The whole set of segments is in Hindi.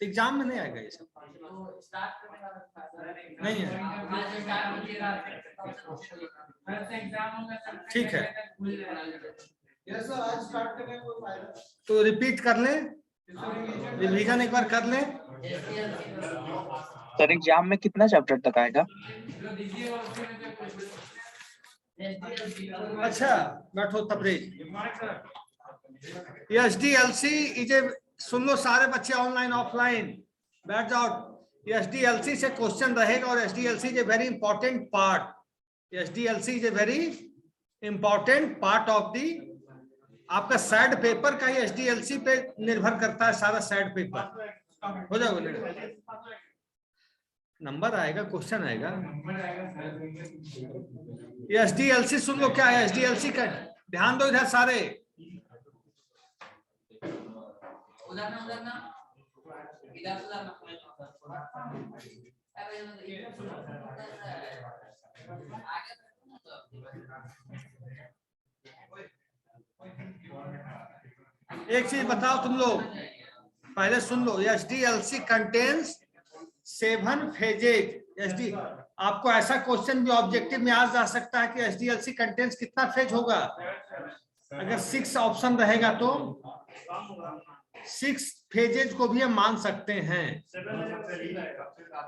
एग्जाम में नहीं आएगा ये सब, नहीं है। ठीक है, तो रिपीट कर लें, रिवीजन एक बार कर लें। सर एग्जाम में कितना चैप्टर तक आएगा? अच्छा बैठो तबरेज। SDLC इज ए, सुन लो सारे बच्चे ऑनलाइन ऑफलाइन बैठ जाओ। SDLC से क्वेश्चन रहेगा और SDLC is a very important part. SDLC is a very important part of the, आपका सैड पेपर का ही SDLC पे निर्भर करता है सारा सैड पेपर। हो जाएगा, नंबर आएगा, क्वेश्चन आएगा। SDLC सुन लो क्या है SDLC का, ध्यान दो इधर सारे। एक चीज बताओ तुम लोग, पहले सुन लो। SDLC contains 7 phases. आपको ऐसा क्वेश्चन भी ऑब्जेक्टिव में आ जा सकता है कि SDLC कंटेन्स कितना फेज होगा। अगर 6 ऑप्शन रहेगा तो 6 फेजेज को भी हम मान सकते हैं।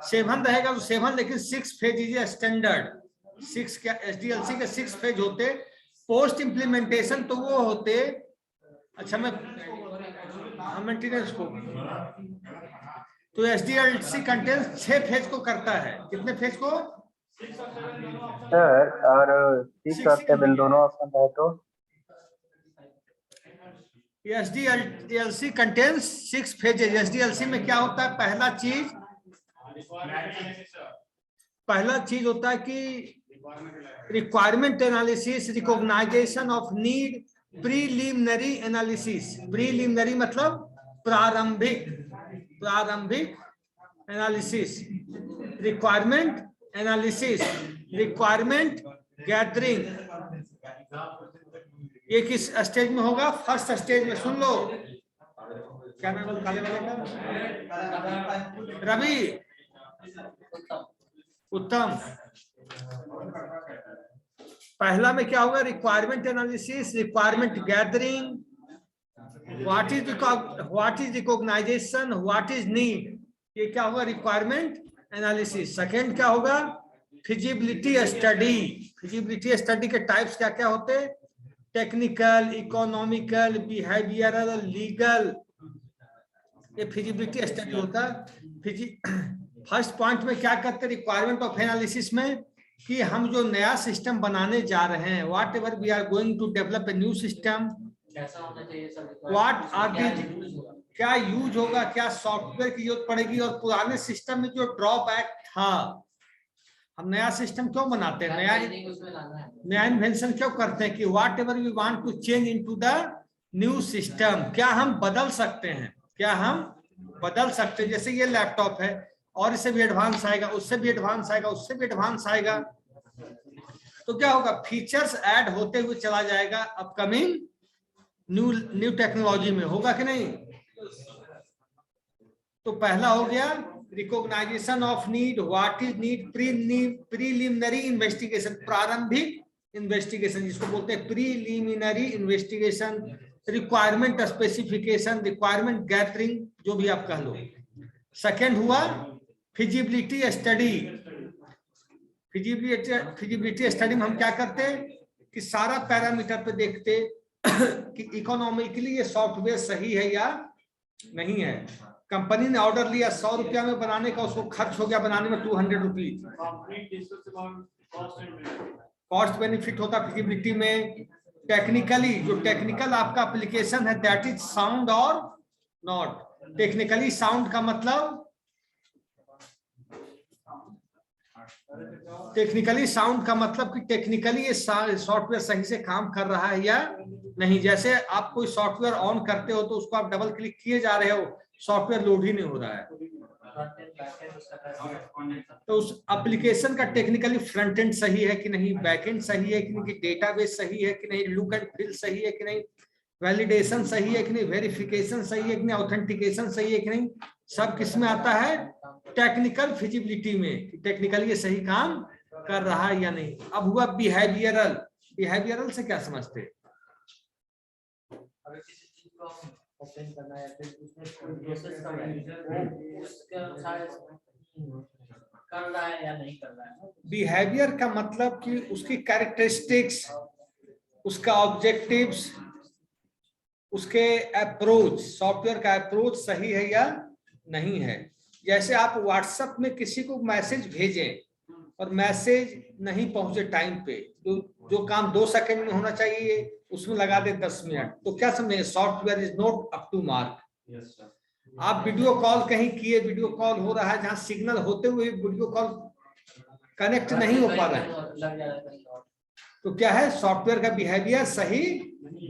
7 रहेगा तो 7, लेकिन 6 फेज इज स्टैंडर्ड। 6 क्या SDLC के 6 फेज होते। पोस्ट इम्प्लीमेंटेशन तो वो होते, अच्छा मैं मेंटेनेंस को, तो SDLC कंटेंट 6 फेज को करता है। कितने फेज को सर? और 6 और 7 दोनों ऑप्शन है तो SDLC कंटेन्स 6 फेजेज। SDLC में क्या होता है, पहला चीज होता है कि requirement analysis, recognisation of need, preliminary analysis. Preliminary मतलब प्रारंभिक analysis, requirement analysis, requirement gathering. ये किस स्टेज में होगा, फर्स्ट स्टेज में। सुन लो क्या नाम है काले वाले का, रवि उत्तम। पहला में क्या होगा, requirement analysis, requirement gathering, what is recognisation, what is need, ये क्या होगा, रिक्वायरमेंट एनालिसिस। सेकेंड क्या होगा, फिजिबिलिटी स्टडी। फिजिबिलिटी स्टडी के टाइप्स क्या क्या होते हैं, टेक्निकल, इकोनॉमिकल, बिहेवियरल, लीगल, ये फिजिबिलिटी स्टडी होता है। फर्स्ट पॉइंट में क्या करते हैं रिक्वायरमेंट ऑफ एनालिसिस में, कि हम जो नया सिस्टम बनाने जा रहे हैं, whatever we are going to develop a new system, what are the, क्या यूज होगा, क्या सॉफ्टवेयर की जरूरत पड़ेगी, और पुराने सिस्टम में जो ड्रॉबैक था, हम नया सिस्टम क्यों बनाते हैं, नया इन्वेंशन क्यों करते हैं, कि whatever we want to change into the new system, क्या हम बदल सकते हैं, क्या हम बदल सकते हैं। जैसे ये लैपटॉप है और इससे भी एडवांस आएगा, उससे भी एडवांस आएगा, उससे भी एडवांस आएगा, तो क्या होगा, फीचर्स ऐड होते हुए चला जाएगा अपकमिंग न्यू टेक्नोलॉजी में, होगा कि नहीं। तो पहला हो गया recognisation of need, what is need, preliminary investigation, प्रारंभिक इन्वेस्टिगेशन जिसको बोलते हैं preliminary investigation, requirement specification, requirement gathering, जो भी आप कह लो। सेकेंड हुआ फिजिबिलिटी स्टडी। फिजिबिलिटी स्टडी में हम क्या करते कि सारा पैरामीटर पे देखते कि इकोनॉमिकली ये सॉफ्टवेयर सही है या नहीं है। कंपनी ने ऑर्डर लिया 100 रुपया में बनाने का, उसको खर्च हो गया बनाने में 200 रुपीज, कॉस्ट बेनिफिट होता फिजिबिलिटी में। टेक्निकली जो टेक्निकल आपका एप्लीकेशन है, दैट इज साउंड और नॉट। टेक्निकली साउंड का मतलब, टेक्निकली साउंड का मतलब कि टेक्निकली ये सॉफ्टवेयर सही से काम कर रहा है या नहीं। जैसे आप कोई सॉफ्टवेयर ऑन करते हो तो उसको आप डबल क्लिक किए जा रहे हो, सॉफ्टवेयर लोड ही नहीं हो रहा है, तो उस एप्लीकेशन का टेक्निकली फ्रंट एंड सही है कि नहीं, बैक एंड सही है कि नहीं, डेटाबेस सही है कि नहीं, लुक एंड फील सही है कि नहीं, वैलिडेशन सही है कि नहीं, वेरिफिकेशन सही है कि नहीं, ऑथेंटिकेशन सही है कि नहीं, सब किस में आता है? टेक्निकल फिजिबिलिटी में, टेक्निकली ये सही काम कर रहा है या नहीं। अब हुआ बिहेवियरल। बिहेवियरल से क्या समझते हैं? करना है फिर उसमें प्रोसेस कर रहा है वो उसके अनुसार कर रहा है या नहीं कर रहा है। बिहेवियर का मतलब कि उसकी कैरेक्टरिस्टिक्स, उसका ऑब्जेक्टिव्स, उसके अप्रोच, सॉफ्टवेयर का अप्रोच सही है या नहीं है। जैसे आप व्हाट्सएप में किसी को मैसेज भेजें और मैसेज नहीं पहुंचे टाइम पे, जो काम 2 सेकंड में होना चाहिए उसमें लगा दे 10 मिनट, तो क्या समझे? Software is not up to mark. आप वीडियो कॉल कहीं किए, वीडियो कॉल हो रहा है, जहां सिग्नल होते हुए वीडियो कॉल कनेक्ट नहीं हो पा रहा है, तो क्या है? सॉफ्टवेयर का बिहेवियर सही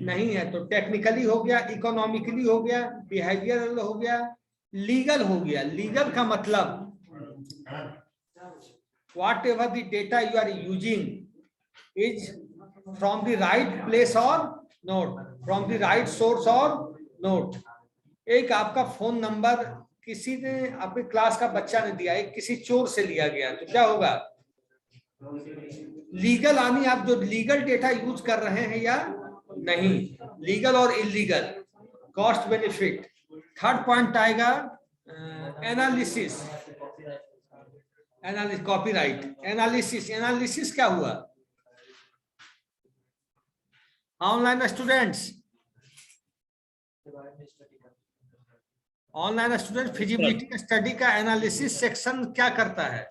नहीं है। तो टेक्निकली हो गया, इकोनॉमिकली हो गया, बिहेवियरल हो गया, लीगल हो गया। लीगल का मतलब whatever the data you are using is from the right place or not, from the right source or not। एक आपका फोन नंबर किसी ने, आपके क्लास का बच्चा ने दिया, एक किसी चोर से लिया गया, तो क्या होगा? लीगल, यानी आप जो लीगल डेटा यूज कर रहे हैं या नहीं, लीगल और illegal, cost benefit. Third point आएगा analysis. Analysis, copyright analysis. Analysis क्या हुआ? Online students, online student feasibility study का एनालिसिस सेक्शन क्या करता है?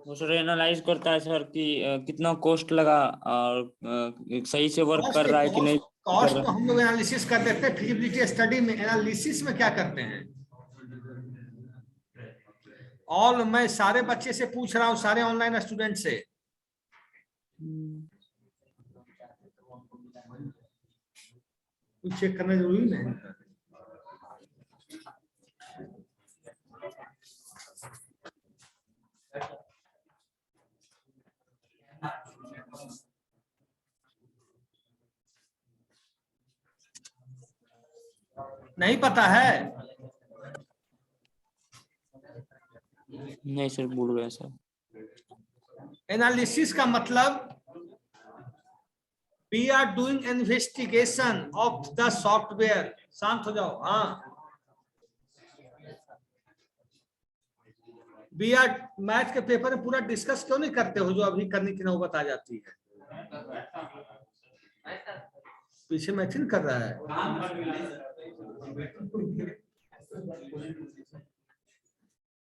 वो सर एनालाइज करता है सर कि कितना कॉस्ट लगा और सही से वर्क कर रहा है कि नहीं। कॉस्ट तो हम लोग एनालिसिस कर देते हैं फिजिबिलिटी स्टडी में। एनालिसिस में क्या करते हैं? ऑल, मैं सारे बच्चे से पूछ रहा हूं, सारे ऑनलाइन स्टूडेंट से, कुछ चेक करना जरूरी नहीं। नहीं पता है? नहीं सर, भूल गया सर। एनालिसिस का मतलब we are doing investigation of the software। शांत हो जाओ। हाँ, we are, मैथ के पेपर में पूरा डिस्कस क्यों नहीं करते हो जो अभी करने की नौबत आ जाती है? पीछे मैथिल कर रहा है।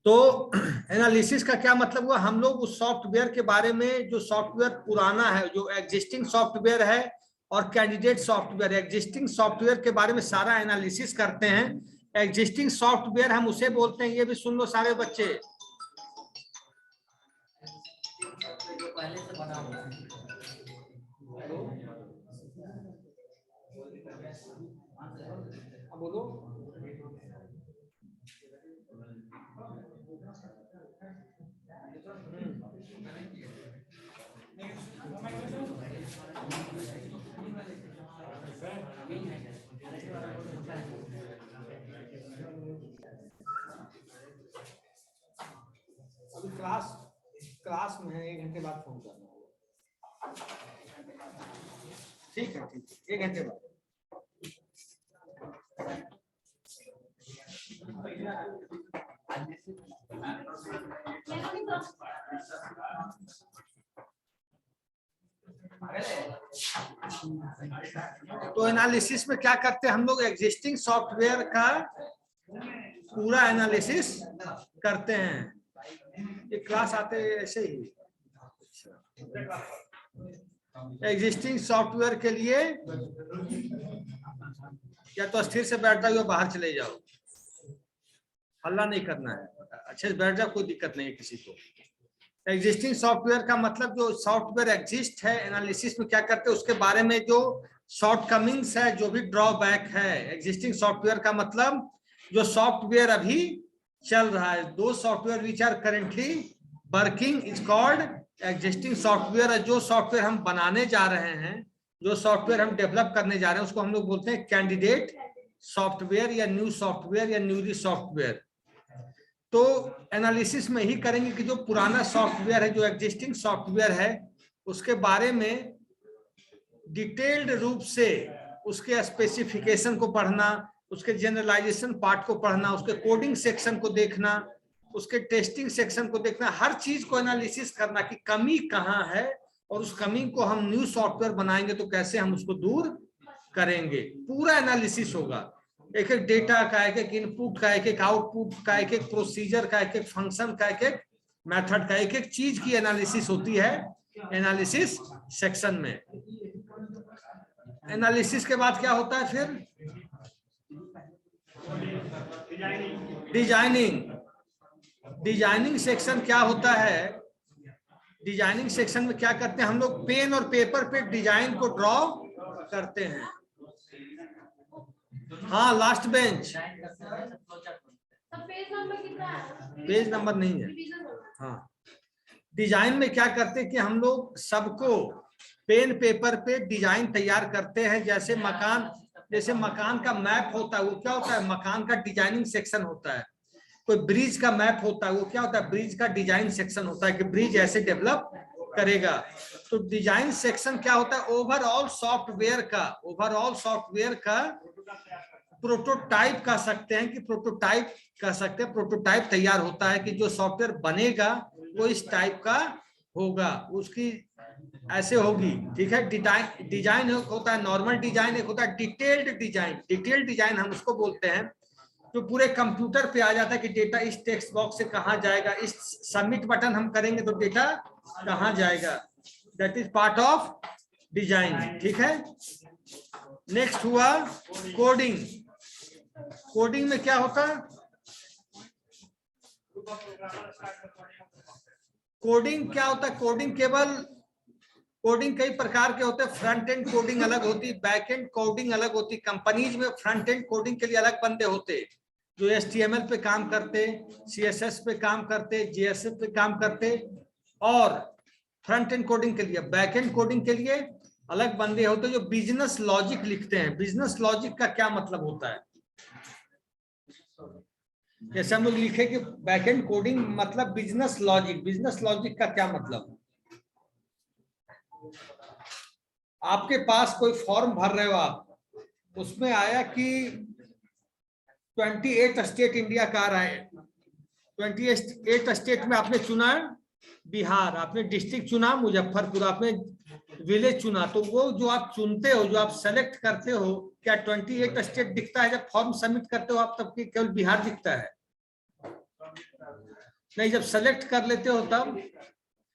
तो एनालिसिस का क्या मतलब हुआ? हम लोग उस सॉफ्टवेयर के बारे में, जो सॉफ्टवेयर पुराना है, जो एग्जिस्टिंग सॉफ्टवेयर है और कैंडिडेट सॉफ्टवेयर, एग्जिस्टिंग सॉफ्टवेयर के बारे में सारा एनालिसिस करते हैं। एग्जिस्टिंग सॉफ्टवेयर हम उसे बोलते हैं, ये भी सुन लो सारे बच्चे, पहले से बना हुआ है। बोलो। अभी क्लास में है, 1 घंटे बाद फोन करना होगा। ठीक है, ठीक है, 1 घंटे बाद। तो एनालिसिस में क्या करते हैं हम लोग? एग्जिस्टिंग सॉफ्टवेयर का पूरा एनालिसिस करते हैं। ये क्लास आते ऐसे ही। एग्जिस्टिंग सॉफ्टवेयर के लिए या तो स्थिर से बैठ जाओ या बाहर चले जाओ, हल्ला नहीं करना है, अच्छे से बैठ जाओ, कोई दिक्कत नहीं है किसी को। एग्जिस्टिंग सॉफ्टवेयर का मतलब जो सॉफ्टवेयर एग्जिस्ट है, एनालिसिस में क्या करते हैं उसके बारे में जो शॉर्टकमिंग्स है, जो भी ड्रॉबैक है। एग्जिस्टिंग सॉफ्टवेयर का मतलब जो सॉफ्टवेयर अभी चल रहा है, दो software which are currently working is called existing software. जो सॉफ्टवेयर हम बनाने जा रहे हैं, जो सॉफ्टवेयर हम डेवलप करने जा रहे हैं उसको हम लोग बोलते हैं कैंडिडेट सॉफ्टवेयर या न्यू सॉफ्टवेयर या न्यूली सॉफ्टवेयर। तो एनालिसिस में ही करेंगे कि जो पुराना सॉफ्टवेयर है, जो एग्जिस्टिंग सॉफ्टवेयर है, उसके बारे में डिटेल्ड रूप से उसके स्पेसिफिकेशन को पढ़ना, उसके जनरलाइजेशन पार्ट को पढ़ना, उसके कोडिंग सेक्शन को देखना, उसके टेस्टिंग सेक्शन को देखना, हर चीज को एनालिसिस करना कि कमी कहाँ है और उस कमी को हम न्यू सॉफ्टवेयर बनाएंगे तो कैसे हम उसको दूर करेंगे। पूरा एनालिसिस होगा, एक एक डेटा का, एक एक इनपुट का, एक एक आउटपुट का, एक एक प्रोसीजर का, एक एक फंक्शन का, एक एक मेथड का, एक एक चीज की एनालिसिस होती है एनालिसिस सेक्शन में। एनालिसिस के बाद क्या होता है फिर? डिजाइनिंग। डिजाइनिंग सेक्शन क्या होता है? डिजाइनिंग सेक्शन में क्या करते हैं हम लोग? पेन और पेपर पे डिजाइन को ड्रॉ करते हैं। हाँ, लास्ट बेंच। पेज नंबर नहीं है। हाँ, डिजाइन में क्या करते हैं कि हम लोग सबको पेन पेपर पे डिजाइन तैयार करते हैं। जैसे मकान का मैप होता है, वो क्या होता है? मकान का डिजाइनिंग सेक्शन होता है। कोई ब्रिज का मैप होता है, वो क्या होता है? ब्रिज का डिजाइन सेक्शन होता है कि ब्रिज ऐसे डेवलप करेगा। तो डिजाइन सेक्शन क्या होता है? ओवरऑल सॉफ्टवेयर का प्रोटोटाइप कह सकते हैं, प्रोटोटाइप तैयार होता है कि जो सॉफ्टवेयर बनेगा वो इस टाइप का होगा, उसकी ऐसे होगी। ठीक है, डिजाइन होता है नॉर्मल डिजाइन, एक होता है डिटेल्ड डिजाइन। डिटेल्ड डिजाइन हम उसको बोलते हैं जो पूरे कंप्यूटर पे आ जाता है कि डेटा इस टेक्स्ट बॉक्स से कहाँ जाएगा, इस सबमिट बटन हम करेंगे तो डेटा कहाँ जाएगा। That is part of design. ठीक है, नेक्स्ट हुआ कोडिंग। कोडिंग में क्या होता है? कोडिंग क्या होता है? कोडिंग कई प्रकार के होते हैं। फ्रंट एंड कोडिंग अलग होती, बैक एंड कोडिंग अलग होती। कंपनीज में फ्रंट एंड कोडिंग के लिए अलग बंदे होते जो HTML पे काम करते, CSS पे काम करते, JSF पे काम करते, और फ्रंट एंड कोडिंग के लिए, बैक एंड कोडिंग के लिए अलग बंदे होते जो बिजनेस लॉजिक लिखते हैं। बिजनेस लॉजिक का क्या मतलब होता है? जैसे हम लोग लिखे कि बैक एंड कोडिंग मतलब बिजनेस लॉजिक। बिजनेस लॉजिक का क्या मतलब? आपके पास कोई फॉर्म भर रहे हो आप, उसमें आया कि 28 स्टेट इंडिया का रहा है। 28 स्टेट में आपने चुना बिहार, आपने डिस्ट्रिक्ट चुना मुजफ्फरपुर, आपने विलेज चुना। तो वो जो आप चुनते हो, जो आप सेलेक्ट करते हो, क्या 28 स्टेट दिखता है जब फॉर्म सबमिट करते हो आप? तब केवल बिहार दिखता है? नहीं, जब सेलेक्ट कर लेते हो तब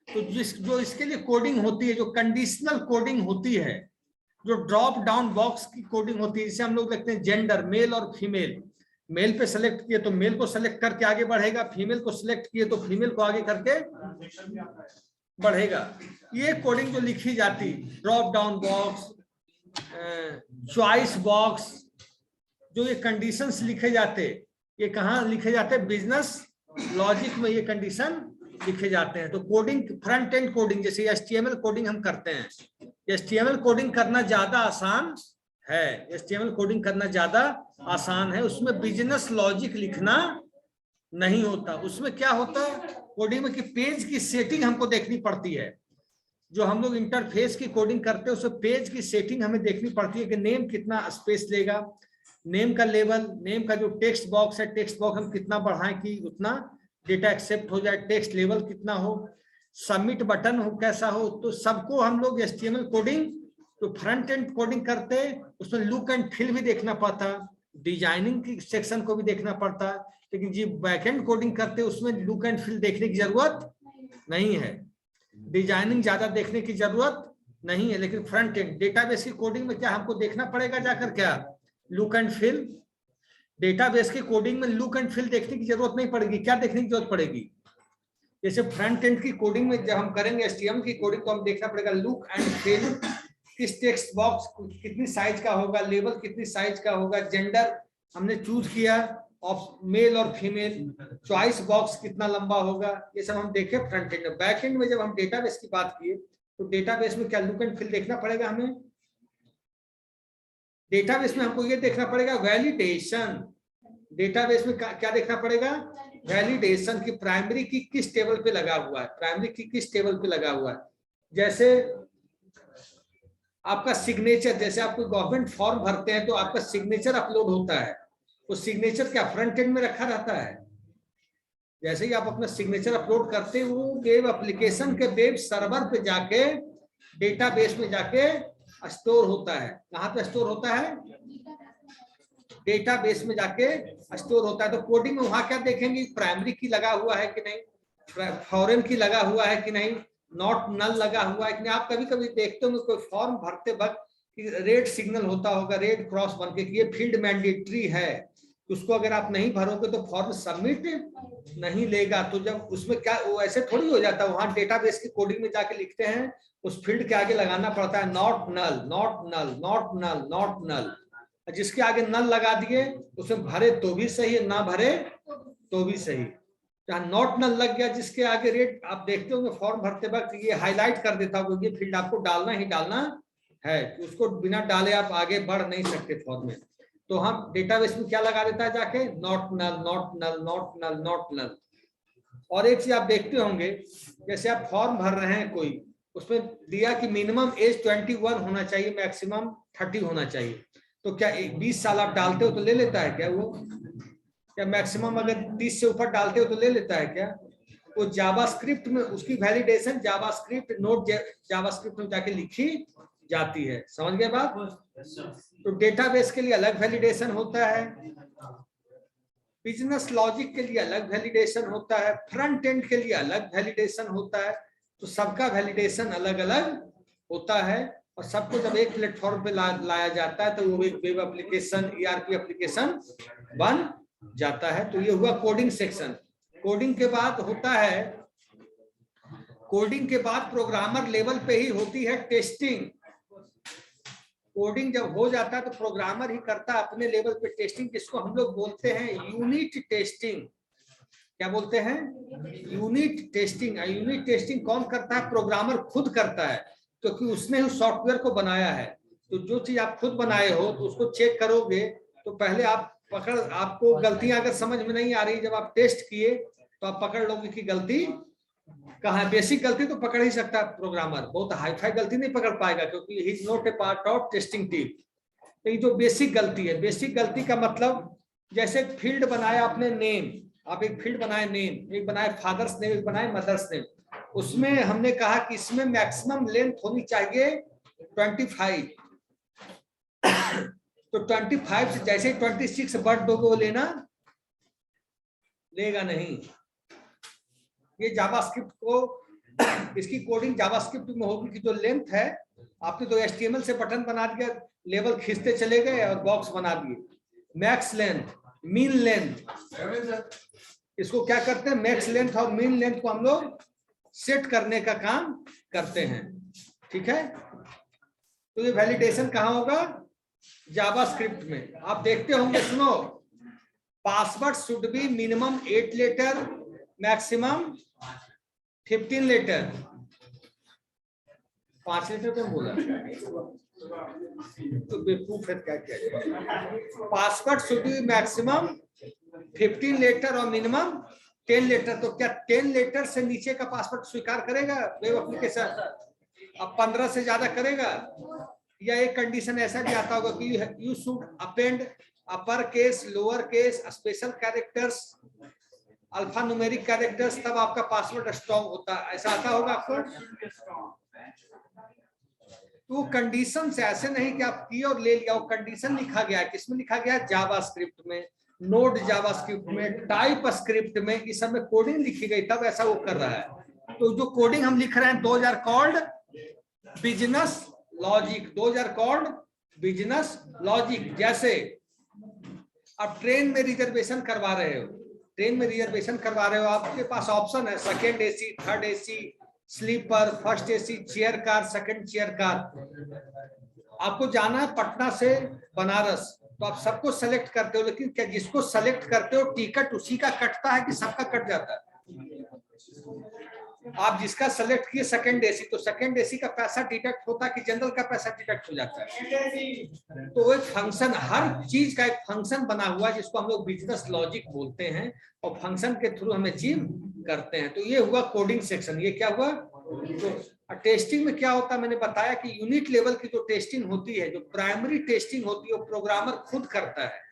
तो जो इसके लिए कोडिंग होती है, जो कंडीशनल कोडिंग होती है, जो ड्रॉप डाउन बॉक्स की कोडिंग होती है, जिसे हम लोग लिखते हैं जेंडर, मेल और फीमेल। मेल पे सेलेक्ट किए तो मेल को सेलेक्ट करके आगे बढ़ेगा, फीमेल को सिलेक्ट किए तो फीमेल को आगे करके बढ़ेगा। ये कोडिंग जो लिखी जाती, drop down box, choice box, जो ये कंडीशंस लिखे जाते, ये कहाँ लिखे जाते? बिजनेस लॉजिक में ये कंडीशन लिखे जाते हैं। तो कोडिंग, फ्रंट एंड कोडिंग, जैसे HTML कोडिंग हम करते हैं, HTML कोडिंग करना ज्यादा आसान है। HTML कोडिंग करना ज्यादा आसान है, उसमें बिजनेस लॉजिक लिखना नहीं होता। उसमें क्या होता है कोडिंग में कि पेज की सेटिंग हमको देखनी पड़ती है। जो हम लोग इंटरफेस की कोडिंग करते हैं उसमें पेज की सेटिंग हमें देखनी पड़ती है कि नेम कितना स्पेस लेगा, नेम का लेवल, नेम का जो टेक्स्ट बॉक्स है, टेक्स्ट बॉक्स हम कितना बढ़ाएं कि उतना डेटा एक्सेप्ट हो जाए, टेक्स्ट लेवल कितना हो, सबमिट बटन हो कैसा हो। तो सबको हम लोग HTML कोडिंग, तो फ्रंट एंड कोडिंग करते, उसमें लुक एंड फील भी देखना पड़ता, डिजाइनिंग की सेक्शन को भी देखना पड़ता। लेकिन जी बैक एंड कोडिंग करते उसमें लुक एंड फील देखने की जरूरत नहीं है, डिजाइनिंग ज्यादा देखने की जरूरत नहीं है। लेकिन फ्रंट एंड डेटाबेस की कोडिंग में क्या हमको देखना पड़ेगा जाकर? क्या लुक एंड फील। डेटाबेस की कोडिंग में लुक एंड फील देखने की जरूरत नहीं पड़ेगी। क्या देखने की जरूरत पड़ेगी? जैसे फ्रंट एंड की कोडिंग में जब हम करेंगे HTML की कोडिंग, तो हम देखना पड़ेगा लुक एंड फील, किस टेक्स्ट बॉक्स कितनी साइज का होगा, लेवल कितनी साइज का होगा, जेंडर हमने चूज किया मेल और फीमेल, चॉइस बॉक्स कितना लंबा होगा, ये सब हम देखे फ्रंट एंड। बैक एंड में जब हम डेटाबेस की बात किए तो डेटाबेस में क्या लुक एंड फील देखना पड़ेगा हमें? डेटाबेस में हमको ये देखना पड़ेगा वैलिडेशन, डेटाबेस में क्या देखना पड़ेगा, वैलिडेशन की प्राइमरी की किस टेबल पे लगा हुआ है, प्राइमरी की किस टेबल पे लगा हुआ है। जैसे आपका सिग्नेचर, जैसे आप कोई गवर्नमेंट फॉर्म भरते हैं तो आपका सिग्नेचर अपलोड होता है, वो सिग्नेचर क्या फ्रंट एंड में रखा रहता है। जैसे ही आप अपना सिग्नेचर अपलोड करते हैं वो वेब एप्लीकेशन के वेब सर्वर पे जाके डेटाबेस में जाके स्टोर होता है। कहाँ पे स्टोर होता है, डेटाबेस में जाके स्टोर होता है। तो कोडिंग में वहां क्या देखेंगे, प्राइमरी की लगा हुआ है कि नहीं, फॉरेन की लगा हुआ है कि नहीं, नॉट नल लगा हुआ है कि नहीं। आप कभी कभी देखते होंगे कोई फॉर्म भरते वक्त रेड सिग्नल होता होगा, रेड क्रॉस बन के कि ये फील्ड मैंडेटरी है, उसको अगर आप नहीं भरोगे तो फॉर्म सबमिट नहीं लेगा। तो जब उसमें क्या वो ऐसे थोड़ी हो जाता है, वहां डेटाबेस की कोडिंग में जाके लिखते हैं, उस फील्ड के आगे लगाना पड़ता है not null, not null, not null, not null. जिसके आगे नल लगा दिए उसमें भरे तो भी सही है, ना भरे तो भी सही। जहाँ नॉट नल लग गया जिसके आगे रेड, आप देखते होंगे फॉर्म भरते वक्त ये हाईलाइट कर देता होगा, ये फील्ड आपको डालना ही डालना है, कि उसको बिना डाले आप आगे बढ़ नहीं सकते फॉर्म में। तो हम डेटाबेस में क्या लगा देता है जाके, not null, not null, not null, not null. और एक चीज आप देखते होंगे, जैसे आप फॉर्म भर रहे हैं कोई, उसमें दिया कि मिनिमम एज 21 होना चाहिए, मैक्सिमम 30 होना चाहिए। तो क्या 20 साल आप डालते हो तो ले लेता है क्या वो, क्या मैक्सिमम अगर 30 से ऊपर डालते हो तो ले लेता है क्या वो। जावास्क्रिप्ट में उसकी वैलिडेशन जावास्क्रिप्ट नोट जावास्क्रिप्ट में जाके लिखी जाती है। समझ गए बात। तो डेटाबेस के लिए अलग वैलिडेशन होता है, बिजनेस लॉजिक के लिए अलग वैलिडेशन होता है, फ्रंट एंड के लिए अलग वैलिडेशन होता है। तो सबका वैलिडेशन अलग अलग होता है, और सबको जब एक प्लेटफॉर्म पे लाया जाता है तो वो एक वेब एप्लीकेशन, ईआरपी एप्लीकेशन बन जाता है। तो ये हुआ कोडिंग सेक्शन। कोडिंग के बाद होता है, कोडिंग के बाद प्रोग्रामर लेवल पे ही होती है टेस्टिंग। कोडिंग जब हो जाता है तो प्रोग्रामर ही करता है अपने लेवल पे टेस्टिंग, जिसको हम लोग बोलते हैं यूनिट टेस्टिंग। क्या बोलते हैं, यूनिट टेस्टिंग। यूनिट टेस्टिंग कौन करता है, प्रोग्रामर खुद करता है, क्योंकि उसने उस सॉफ्टवेयर को बनाया है। तो जो चीज आप खुद बनाए हो तो उसको चेक करोगे तो पहले आप आपको गलतियां अगर समझ में नहीं आ रही, जब आप टेस्ट किए तो आप पकड़ लोगे कि गलती कहाँ है। बेसिक गलती तो पकड़ ही सकता है प्रोग्रामर, बहुत हाई फाई गलती नहीं पकड़ पाएगा, क्योंकि he is not a part of testing team. तो ये जो बेसिक गलती है, बेसिक गलती का मतलब जैसे फील्ड बनाया आपने नेम, आप एक फील्ड बनाए नेम, एक बनाए फादर्स नेम, एक बनाए मदर्स नेम। उसमें हमने कहा कि इसमें मैक्सिमम लेंथ होनी चाहिए 25। तो 25 से जैसे 26 बढ़ दोगे वो लेगा नहीं। ये जावास्क्रिप्ट को, इसकी कोडिंग जावास्क्रिप्ट में होगी कि जो लेंथ है, आपने तो HTML से बटन बना दिया, लेवल खींचते चले गए और बॉक्स बना दिए। मैक्स लेंथ, मीन लेंथ, इसको क्या करते हैं, मैक्स लेंथ और मीन लेंथ को हम लोग सेट करने का काम करते हैं। ठीक है, तो ये वैलिडेशन कहाँ होगा, जावास्क्रिप्ट में। आप देखते होंगे, सुनो, password should be minimum 8 letter, maximum 15 letter. 5 letter पे बोला तो बेवकूफ है, क्या किया। Password should be maximum 15 letter और मिनिमम 10 लेटर। तो क्या 10 लेटर से नीचे का पासवर्ड स्वीकार करेगा वेब एप्लीकेशन? अब 15 से ज्यादा करेगा? या एक कंडीशन ऐसा भी आता होगा कि you should append upper case, lower case, special characters, alpha numeric characters, तब आपका पासवर्ड स्ट्रॉन्ग होता है। ऐसा आता होगा आपको? तो कंडीशन से ऐसे नहीं कि आप किए और ले लिया, वो कंडीशन लिखा गया है। किसमें लिखा गया है? जावास्क्रिप्ट में, नोड जावास्क्रिप्ट में, टाइप स्क्रिप्ट में, इस सब में कोडिंग लिखी गई, तब ऐसा वो कर रहा है। तो जो कोडिंग हम लिख रहे हैं, 2000 called business logic, 2000 called business logic. जैसे अब ट्रेन में रिजर्वेशन करवा रहे हो, ट्रेन में रिजर्वेशन करवा रहे हो, आपके पास ऑप्शन है second AC, third AC, sleeper, first AC, chair car, second chair car. आपको जाना है पटना से बनारस, तो आप सबको सेलेक्ट करते हो, लेकिन क्या जिसको सेलेक्ट करते हो टिकट उसी का कटता है कि सबका कट जाता है? आप जिसका सेलेक्ट किए सेकंड एसी, तो सेकंड एसी का पैसा डिडक्ट होता है कि जनरल का पैसा डिडक्ट हो जाता है? तो एक फंक्शन, हर चीज का एक फंक्शन बना हुआ है जिसको हम लोग बिजनेस लॉजिक बोलते हैं, और फंक्शन के थ्रू हम अचीव करते हैं। तो ये हुआ कोडिंग सेक्शन। ये क्या हुआ? तो टेस्टिंग में क्या होता है, मैंने बताया कि यूनिट लेवल की जो टेस्टिंग होती है, जो प्राइमरी टेस्टिंग होती है, वो प्रोग्रामर खुद करता है।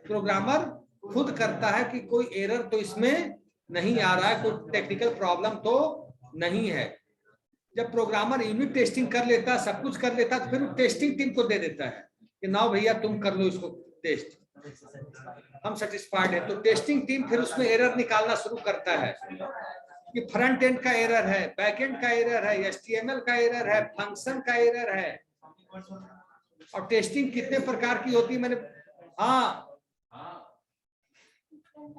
प्रोग्रामर खुद करता है कि कोई एरर तो इसमें नहीं आ रहा है, कोई टेक्निकल प्रॉब्लम तो नहीं है। जब प्रोग्रामर यूनिट टेस्टिंग कर लेता है, सब कुछ कर लेता है, तो फिर वो टेस्टिंग टीम को दे देता है कि ना भैया तुम कर लो इसको टेस्ट, हम सेटिस्फाइड है। तो टेस्टिंग टीम फिर उसमें एरर निकालना शुरू करता है कि फ्रंट एंड का एरर है, बैक एंड का एरर है, एचटीएमएल का एरर है, फंक्शन का एरर है। और टेस्टिंग कितने प्रकार की होती है, मैंने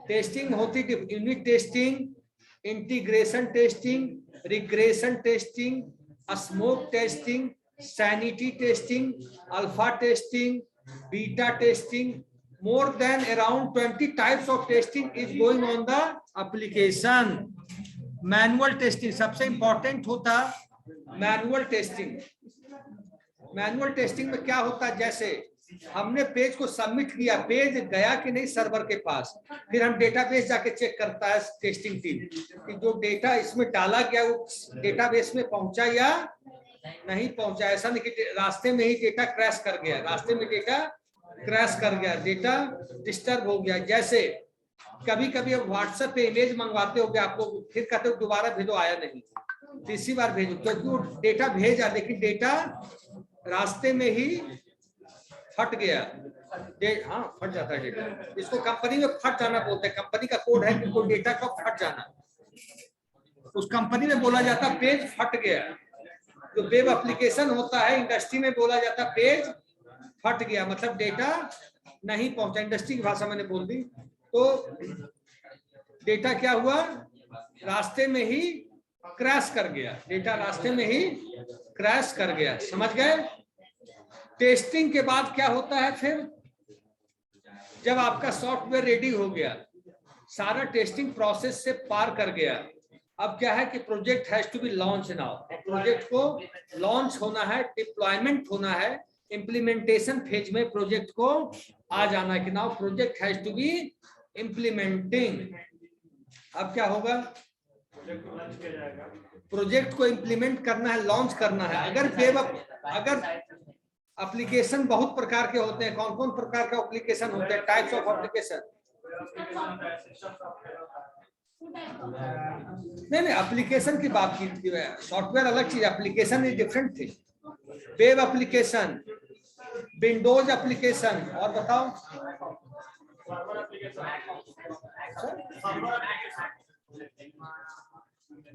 टेस्टिंग होती है unit testing, integration testing, regression testing, smoke testing, sanity testing, alpha testing, beta testing. More than around 20 types of testing is going on the application. Manual testing सबसे इंपॉर्टेंट होता मैनुअल टेस्टिंग। मैनुअल टेस्टिंग में क्या होता है, जैसे हमने पेज को सबमिट किया, पेज गया कि नहीं सर्वर के पास, फिर हम डेटाबेस जाके चेक करता है टेस्टिंग टीम कि जो डेटा इसमें डाला गया वो डेटाबेस में पहुंचा या नहीं पहुंचा। ऐसा नहीं कि रास्ते में ही डेटा क्रैश कर गया, रास्ते में डेटा क्रैश कर गया, डेटा डिस्टर्ब हो गया। जैसे कभी कभी अब व्हाट्सएप पे इमेज मंगवाते हो, आप लोग फिर कहते हो दोबारा भेजो, आया नहीं, तीसरी बार भेजो, क्योंकि वो डेटा भेजा लेकिन डेटा रास्ते में ही फट गया। हाँ, फट जाता है डेटा, इसको कंपनी में फट जाना बोलते हैं। कंपनी का कोड है कि कोई डेटा का फट जाना, उस कंपनी में बोला जाता पेज फट गया। जो वेब एप्लीकेशन होता है इंडस्ट्री में बोला जाता पेज फट गया, मतलब डेटा नहीं पहुंचा। इंडस्ट्री की भाषा मैंने बोल दी। तो डेटा क्या हुआ, रास्ते में ही क्रैश कर गया, डेटा रास्ते में ही क्रैश कर गया। समझ गए? टेस्टिंग के बाद क्या होता है, फिर जब आपका सॉफ्टवेयर रेडी हो गया, सारा टेस्टिंग प्रोसेस से पार कर गया, अब क्या है कि project has to be launch now. Project को लॉन्च होना है, डिप्लॉयमेंट होना है, इम्प्लीमेंटेशन फेज में प्रोजेक्ट को आ जाना है कि now project has to be implementing. अब क्या होगा, प्रोजेक्ट को इम्प्लीमेंट करना है, लॉन्च करना है। अगर एप्लीकेशन बहुत प्रकार के होते हैं, कौन कौन प्रकार का एप्लीकेशन होते हैं, टाइप्स ऑफ एप्लीकेशन? नहीं, एप्लीकेशन की बात की है, सॉफ्टवेयर अलग चीज, application is different thing. Web application, Windows application, और बताओ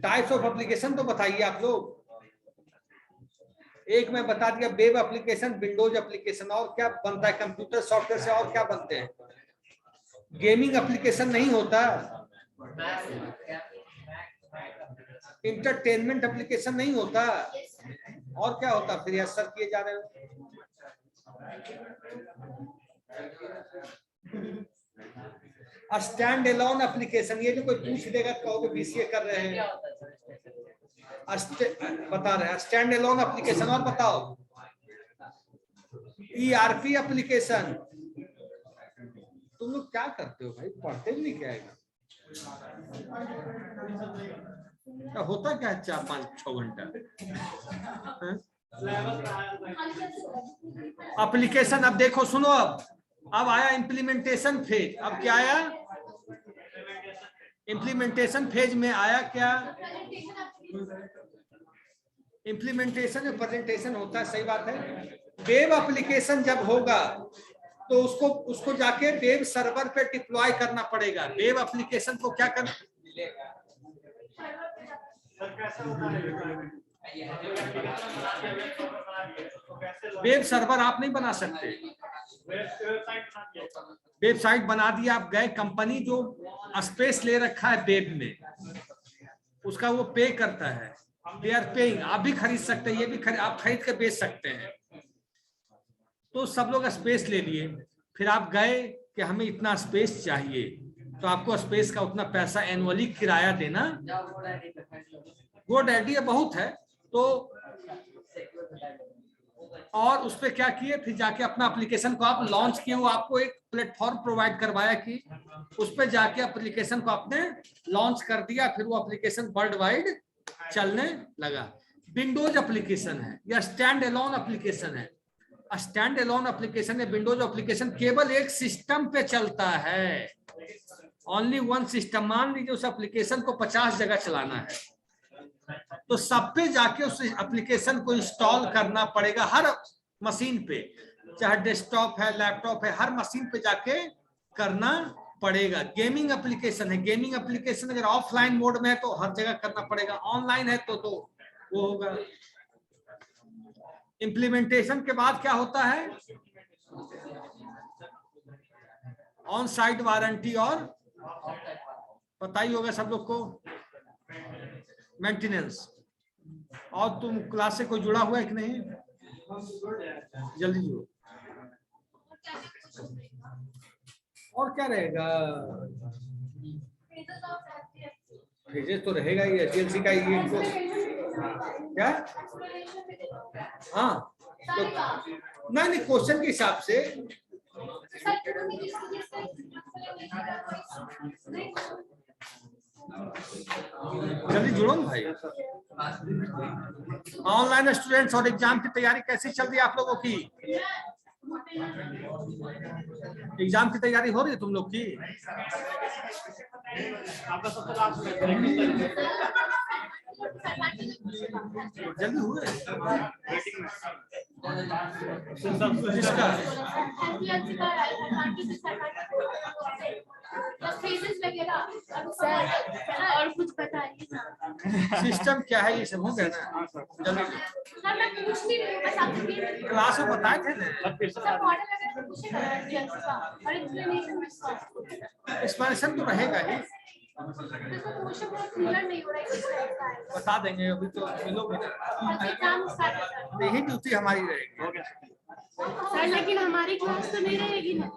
टाइप्स ऑफ एप्लीकेशन तो बताइए आप लोग। एक मैं बता दिया, वेब एप्लीकेशन, विंडोज एप्लीकेशन, और क्या बनता है कंप्यूटर सॉफ्टवेयर से, और क्या बनते हैं? गेमिंग एप्लीकेशन नहीं होता, इंटरटेनमेंट एप्लीकेशन नहीं होता, और क्या होता? फिर यह सर किए जा रहे हो। स्टैंड एलोन एप्लीकेशन, ये जो कोई पूछ देगा कहोगे बीसीए कर रहे हैं, बता रहे हैं स्टैंड एलोन एप्लीकेशन। और बताओ, ईआरपी एप्लीकेशन। तुम लोग क्या करते हो भाई, पढ़ते भी नहीं क्या है? होता क्या है 4-5-6 घंटा एप्लीकेशन। अब देखो सुनो, अब आया इम्प्लीमेंटेशन फेज। अब क्या आया? इम्प्लीमेंटेशन फेज में आया क्या? इम्प्लीमेंटेशन में प्रेजेंटेशन होता है, सही बात है। वेब एप्लीकेशन जब होगा तो उसको जाके वेब सर्वर पे डिप्लॉय करना पड़ेगा। वेब एप्लीकेशन को क्या करना, वेब सर्वर आप नहीं बना सकते। वेबसाइट बना दिया, आप गए, कंपनी जो स्पेस ले रखा है वेब में, उसका वो पे करता है, दे आर पेइंग। आप भी खरीद सकते हैं, ये भी आप खरीद के बेच सकते हैं। तो सब लोग स्पेस ले लिए, फिर आप गए कि हमें इतना स्पेस चाहिए, तो आपको स्पेस का उतना पैसा एनुअली किराया देना गुड आइडिया बहुत है। तो और उस पर क्या किए, फिर जाके अपना एप्लीकेशन को आप लॉन्च किए, वो आपको एक प्लेटफॉर्म प्रोवाइड करवाया कि उस पर जाके एप्लीकेशन को आपने लॉन्च कर दिया, फिर वो एप्लीकेशन वर्ल्ड वाइड चलने लगा। विंडोज एप्लीकेशन है या स्टैंड एलोन एप्लीकेशन है। स्टैंड एलोन एप्लीकेशन या विंडोज एप्लीकेशन केवल एक सिस्टम पे चलता है, ओनली वन सिस्टम। मान लीजिए उस एप्लीकेशन को 50 जगह चलाना है, तो सब पे जाके उस एप्लीकेशन को इंस्टॉल करना पड़ेगा, हर मशीन पे, चाहे डेस्कटॉप है, लैपटॉप है, हर मशीन पे जाके करना पड़ेगा। गेमिंग एप्लीकेशन है, गेमिंग एप्लीकेशन अगर ऑफलाइन मोड में है तो हर जगह करना पड़ेगा, ऑनलाइन है तो वो होगा। इम्प्लीमेंटेशन के बाद क्या होता है, ऑन साइट वारंटी, और पता ही होगा सब लोग को, मेंटेनेंस। और तुम क्लास से कोई जुड़ा हुआ है कि नहीं? जल्दी जुड़ो। और क्या रहेगा, फेजेस तो रहेगा ही, एसडीएलसी का ये क्या। हाँ तो नहीं क्वेश्चन के हिसाब से जल्दी जुड़ो ना भाई। ऑनलाइन स्टूडेंट्स और एग्जाम की तैयारी कैसी चल रही है आप लोगों की? एग्जाम की तैयारी हो रही है तुम लोग की? जल्दी हुए और कुछ बताइए। सिस्टम क्या है ये सब हो गया ना? जल्दी मैं पूछ नहीं रही हूँ, बस आपको क्लास में बताए थे ना, सब मॉडल वगैरह पूछेगा और एक्सप्लेनेशन तो रहेगा ही, क्वेश्चन बहुत क्लियर नहीं हो रहा है किस टाइप का है। बता देंगे, अभी तो मिलोगे ना, एग्जाम स्टार्ट यही ड्यूटी हमारी रहेगी। सर, लेकिन हमारी क्लास तो नहीं रहेगी ना।